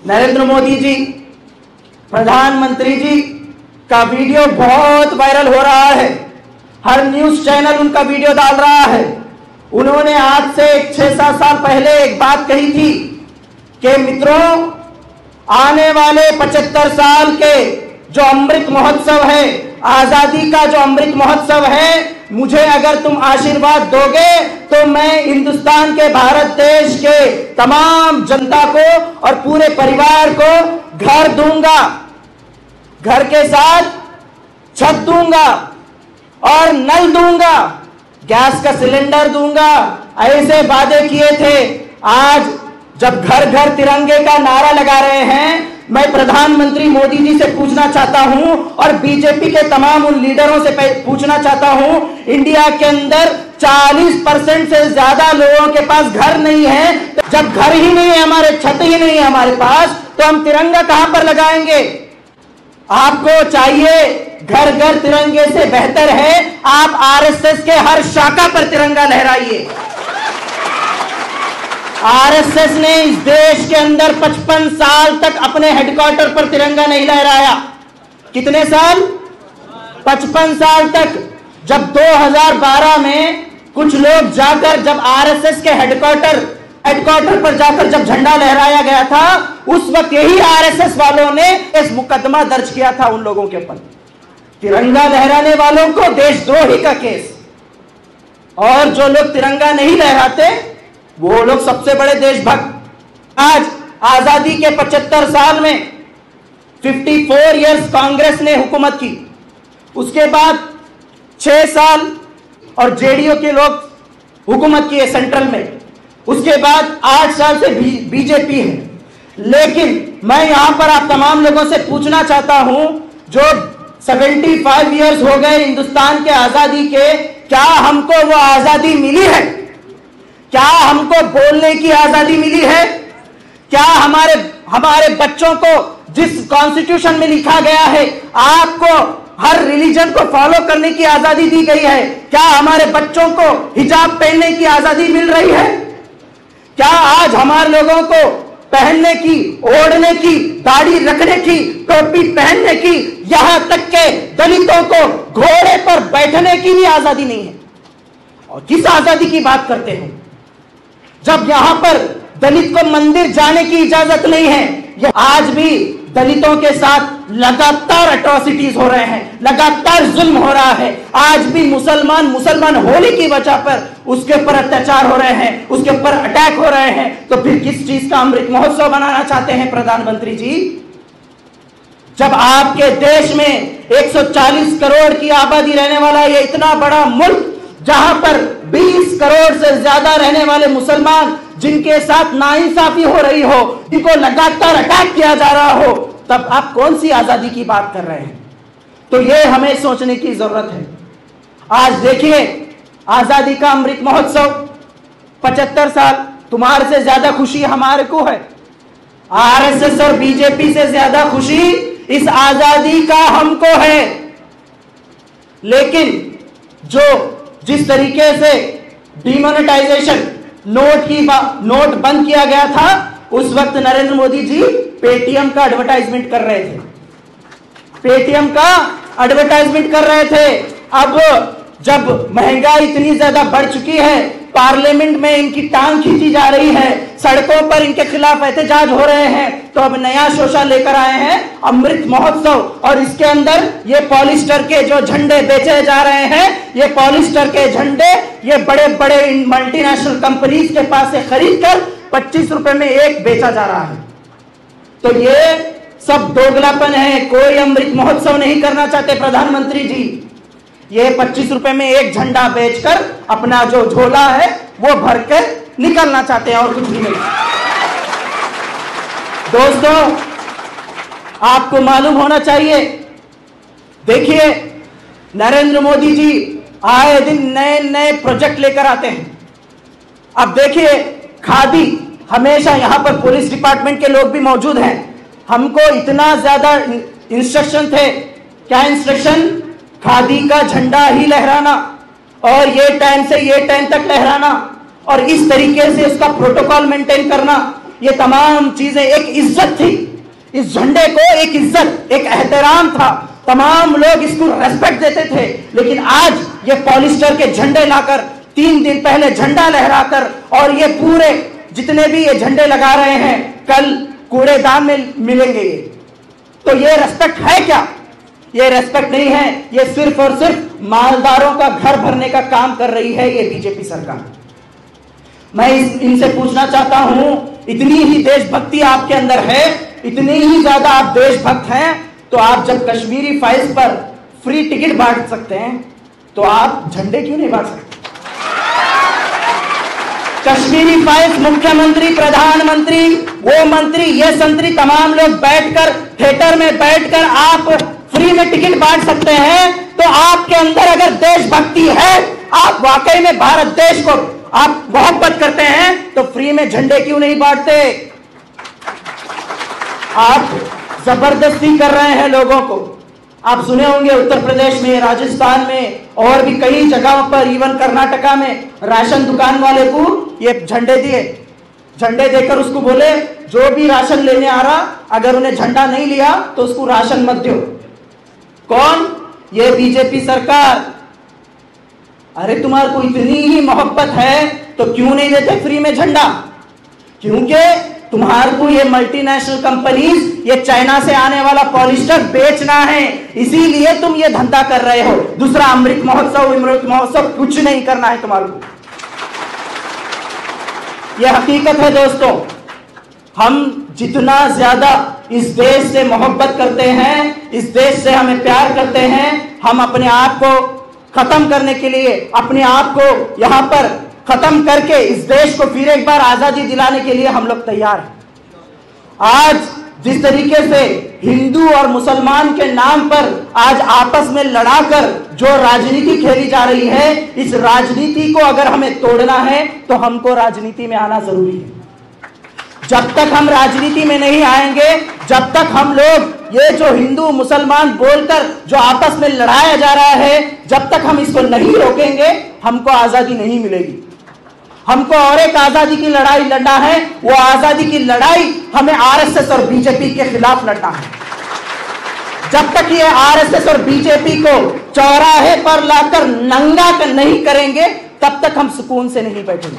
नरेंद्र मोदी जी, प्रधानमंत्री जी का वीडियो बहुत वायरल हो रहा है। हर न्यूज चैनल उनका वीडियो डाल रहा है। उन्होंने आज से 6-7 साल पहले एक बात कही थी कि मित्रों, आने वाले 75 साल के जो अमृत महोत्सव है, आजादी का जो अमृत महोत्सव है, मुझे अगर तुम आशीर्वाद दोगे तो मैं हिंदुस्तान के, भारत देश के तमाम जनता को और पूरे परिवार को घर दूंगा, घर के साथ छत दूंगा और नल दूंगा, गैस का सिलेंडर दूंगा। ऐसे वादे किए थे। आज जब घर घर तिरंगे का नारा लगा रहे हैं, मैं प्रधानमंत्री मोदी जी से पूछना चाहता हूं और बीजेपी के तमाम उन लीडरों से पूछना चाहता हूं, इंडिया के अंदर 40% से ज्यादा लोगों के पास घर नहीं है। तो जब घर ही नहीं है हमारे, छत ही नहीं है हमारे पास, तो हम तिरंगा कहां पर लगाएंगे? आपको चाहिए, घर घर तिरंगे से बेहतर है आप आरएसएस के हर शाखा पर तिरंगा लहराइए। आरएसएस ने इस देश के अंदर 55 साल तक अपने हेडक्वार्टर पर तिरंगा नहीं लहराया। कितने साल? 55 साल तक। जब 2012 में कुछ लोग जाकर, जब आरएसएस के हेडक्वार्टर पर जाकर जब झंडा लहराया गया था, उस वक्त यही आरएसएस वालों ने इस मुकदमा दर्ज किया था उन लोगों के ऊपर, तिरंगा लहराने वालों को देशद्रोही का केस। और जो लोग तिरंगा नहीं लहराते वो लोग सबसे बड़े देशभक्त। आज आजादी के 75 साल में 54 इयर्स कांग्रेस ने हुकूमत की, उसके बाद 6 साल और जेडीयू के लोग हुकूमत किए सेंट्रल में, उसके बाद 8 साल से बीजेपी है। लेकिन मैं यहां पर आप तमाम लोगों से पूछना चाहता हूं, जो 75 इयर्स हो गए हिंदुस्तान के आजादी के, क्या हमको वो आजादी मिली है? क्या हमको बोलने की आजादी मिली है? क्या हमारे बच्चों को जिस कॉन्स्टिट्यूशन में लिखा गया है, आपको हर रिलीजन को फॉलो करने की आजादी दी गई है, क्या हमारे बच्चों को हिजाब पहनने की आजादी मिल रही है? क्या आज हमारे लोगों को पहनने की, ओढ़ने की, दाढ़ी रखने की, टोपी पहनने की, यहां तक के दलितों को घोड़े पर बैठने की भी आजादी नहीं है? और किस आजादी की बात करते हैं जब यहां पर दलित को मंदिर जाने की इजाजत नहीं है? आज भी दलितों के साथ लगातार अट्रॉसिटीज हो रहे हैं, लगातार जुल्म हो रहा है। आज भी मुसलमान होने की वजह पर उसके ऊपर अत्याचार हो रहे हैं, उसके ऊपर अटैक हो रहे हैं। तो फिर किस चीज का अमृत महोत्सव बनाना चाहते हैं प्रधानमंत्री जी? जब आपके देश में 140 करोड़ की आबादी रहने वाला ये इतना बड़ा मुल्क, जहां पर 20 करोड़ से ज्यादा रहने वाले मुसलमान, जिनके साथ नाइंसाफी हो रही हो, जिनको लगातार अटैक किया जा रहा हो, तब आप कौन सी आजादी की बात कर रहे हैं? तो ये हमें सोचने की जरूरत है। आज देखिए, आजादी का अमृत महोत्सव 75 साल, तुम्हारे से ज्यादा खुशी हमारे को है। आरएसएस और बीजेपी से ज्यादा खुशी इस आजादी का हमको है। लेकिन जिस तरीके से डिमोनेटाइजेशन, नोट बंद किया गया था, उस वक्त नरेंद्र मोदी जी पेटीएम का एडवर्टाइजमेंट कर रहे थे, पेटीएम का एडवर्टाइजमेंट कर रहे थे। अब जब महंगाई इतनी ज्यादा बढ़ चुकी है, पार्लियामेंट में इनकी टांग खींची जा रही है, सड़कों पर इनके खिलाफ एहतजाज हो रहे हैं, तो अब नया शोषा लेकर आए हैं अमृत महोत्सव। और इसके अंदर ये पॉलिस्टर के जो झंडे बेचे जा रहे हैं, ये पॉलिस्टर के झंडे ये बड़े बड़े मल्टीनेशनल कंपनीज के पास से खरीद कर 25 रुपए में एक बेचा जा रहा है। तो ये सब दोगलापन है। कोई अमृत महोत्सव नहीं करना चाहते प्रधानमंत्री जी। ये 25 रुपए में एक झंडा बेचकर अपना जो झोला है वो भर के निकलना चाहते हैं, और कुछ भी नहीं। दोस्तों, आपको मालूम होना चाहिए, देखिए नरेंद्र मोदी जी आए दिन नए नए प्रोजेक्ट लेकर आते हैं। अब देखिए, खादी, हमेशा यहां पर पुलिस डिपार्टमेंट के लोग भी मौजूद हैं, हमको इतना ज्यादा इंस्ट्रक्शन थे। क्या इंस्ट्रक्शन? खादी का झंडा ही लहराना, और ये टाइम से ये टाइम तक लहराना, और इस तरीके से उसका प्रोटोकॉल मेंटेन करना। ये तमाम चीजें एक इज्जत थी। इस झंडे को एक इज्जत, एक एहतराम था, तमाम लोग इसको रेस्पेक्ट देते थे। लेकिन आज ये पॉलिस्टर के झंडे लाकर 3 दिन पहले झंडा लहराकर और ये पूरे जितने भी ये झंडे लगा रहे हैं कल कूड़ेदान में मिलेंगे। तो ये रेस्पेक्ट है क्या? ये रेस्पेक्ट नहीं है। ये सिर्फ और सिर्फ मालदारों का घर भरने का काम कर रही है ये बीजेपी सरकार। मैं इनसे पूछना चाहता हूं, इतनी ही देशभक्ति आपके अंदर है, इतनी ही ज्यादा आप देशभक्त हैं, तो आप जब कश्मीरी फाइल्स पर फ्री टिकट बांट सकते हैं तो आप झंडे क्यों नहीं बांट सकते? कश्मीरी फाइल्स मुख्यमंत्री, प्रधानमंत्री, वो मंत्री, ये संतरी तमाम लोग बैठकर थिएटर में बैठकर आप फ्री में टिकट बांट सकते हैं। तो आपके अंदर अगर देशभक्ति है, आप वाकई में भारत देश को आप मोहब्बत करते हैं, तो फ्री में झंडे क्यों नहीं बांटते? आप जबरदस्ती कर रहे हैं लोगों को। आप सुने होंगे उत्तर प्रदेश में, राजस्थान में और भी कई जगहों पर, इवन कर्नाटका में राशन दुकान वाले को ये झंडे दिए। झंडे देकर उसको बोले जो भी राशन लेने आ रहा, अगर उन्हें झंडा नहीं लिया तो उसको राशन मत दो। कौन? ये बीजेपी सरकार। अरे तुम्हारे को इतनी ही मोहब्बत है तो क्यों नहीं देते फ्री में झंडा? क्योंकि तुम्हारे को ये मल्टीनेशनल कंपनीज, ये चाइना से आने वाला पॉलिस्टर बेचना है, इसीलिए तुम ये धंधा कर रहे हो। दूसरा अमृत महोत्सव कुछ नहीं करना है तुम्हारे को। ये हकीकत है दोस्तों। हम जितना ज्यादा इस देश से मोहब्बत करते हैं, इस देश से हमें प्यार करते हैं, हम अपने आप को खत्म करने के लिए, अपने आप को यहां पर खत्म करके इस देश को फिर एक बार आजादी दिलाने के लिए हम लोग तैयार हैं। आज जिस तरीके से हिंदू और मुसलमान के नाम पर आज आपस में लड़ाकर जो राजनीति खेली जा रही है, इस राजनीति को अगर हमें तोड़ना है तो हमको राजनीति में आना जरूरी है। जब तक हम राजनीति में नहीं आएंगे, जब तक हम लोग ये जो हिंदू मुसलमान बोलकर जो आपस में लड़ाया जा रहा है, जब तक हम इसको नहीं रोकेंगे, हमको आजादी नहीं मिलेगी। हमको और एक आजादी की लड़ाई लड़ना है। वो आजादी की लड़ाई हमें आरएसएस और बीजेपी के खिलाफ लड़ना है। जब तक ये आरएसएस और बीजेपी को चौराहे पर लाकर नंगा नहीं करेंगे, तब तक हम सुकून से नहीं बैठेंगे।